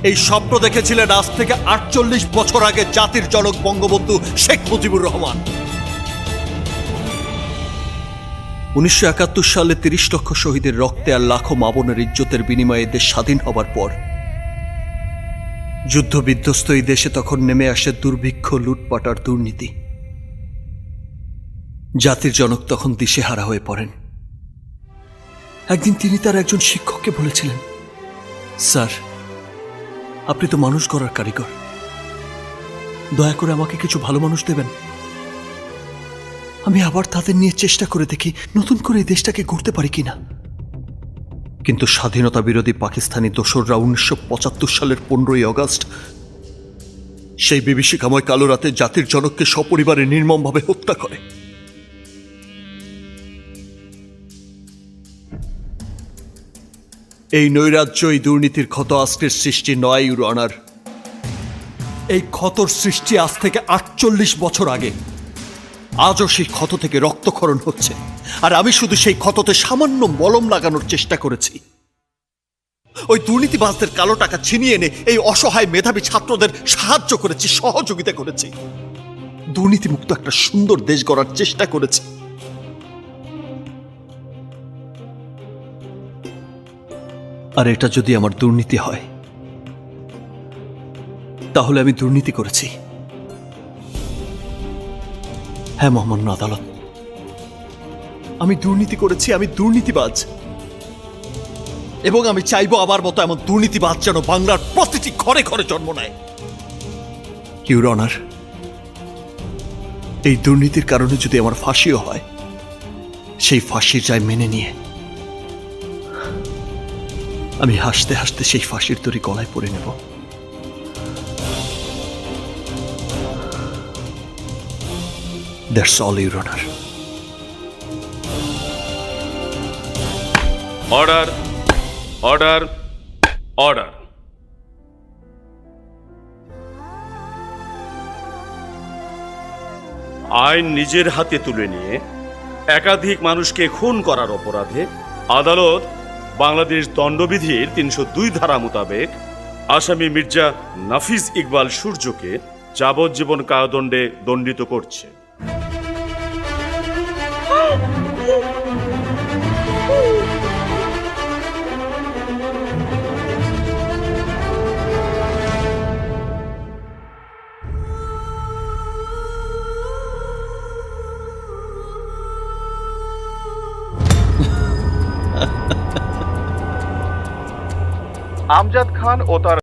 এই স্বপ্ন দেখেছিলেন আজ থেকে ৪৮ বছর আগে জাতির জনক বঙ্গবন্ধু শেখ মুজিবুর রহমান। ১৯৭১ সালে ৩০ লক্ষ শহীদের রক্তে আর লাখো মা বোনের ইজ্জতের বিনিময়ে দেশ স্বাধীন হবার পর যুদ্ধ বিধ্বস্ত এই দেশে তখন নেমে আসে দুর্ভিক্ষ, লুটপাট আর দুর্নীতি। জাতির জনক তখন দিশেহারা হয়ে পড়েন। একদিন তিনি তার একজন শিক্ষককে বলেছিলেন, স্যার, আপনি তো মানুষ গড়ার কারিগর, দয়া করে আমাকে কিছু ভালো মানুষ দেবেন। আমি আবার তাদের নিয়ে চেষ্টা করে দেখি নতুন করে এই দেশটাকে গড়তে পারি কিনা। কিন্তু স্বাধীনতা বিরোধী পাকিস্তানি দোসররা ১৯৭৫ সালের ১৫ই আগস্ট সেই বিভীষিকাময় কালো রাতে জাতির জনককে সপরিবারে নির্মমভাবে হত্যা করে। এই নৈরাজ্য, এই দুর্নীতির ক্ষত আজকের সৃষ্টি নয় ইউর অনার। এই ক্ষতর সৃষ্টি আজ থেকে ৪৮ বছর আগে। আজও সেই ক্ষত থেকে রক্তক্ষরণ হচ্ছে, আর আমি শুধু সেই ক্ষততে সামান্য মলম লাগানোর চেষ্টা করেছি। ওই দুর্নীতিবাজদের কালো টাকা ছিনিয়ে এনে এই অসহায় মেধাবী ছাত্রদের সাহায্য করেছি, সহযোগিতা করেছি, দুর্নীতিমুক্ত একটা সুন্দর দেশ গড়ার চেষ্টা করেছি। আর এটা যদি আমার দুর্নীতি হয়, তাহলে আমি দুর্নীতি করেছি। হ্যাঁ মহামান্য আদালত, আমি দুর্নীতি করেছি, আমি দুর্নীতিবাজ, এবং আমি চাইবো আমার মতো এমন দুর্নীতিবাজ যেন বাংলার প্রতিটি ঘরে ঘরে জন্ম নেয়। ইউর অনার, এই দুর্নীতির কারণে যদি আমার ফাঁসিও হয়, সেই ফাঁসির রায় মেনে নিয়ে আমি হাসতে হাসতে সেই ফাঁসির দড়ি গলায় পরে নেব। That's all your honour. Order, order, order. আইন নিজের হাতে তুলে নিয়ে একাধিক মানুষকে খুন করার অপরাধে আদালত বাংলাদেশ দণ্ডবিধির ৩০২ ধারা মোতাবেক আসামি মির্জা নাফিজ ইকবাল সূর্যকে যাবজ্জীবন কারাদণ্ডে দণ্ডিত করছে। আমজাদ খান ও তার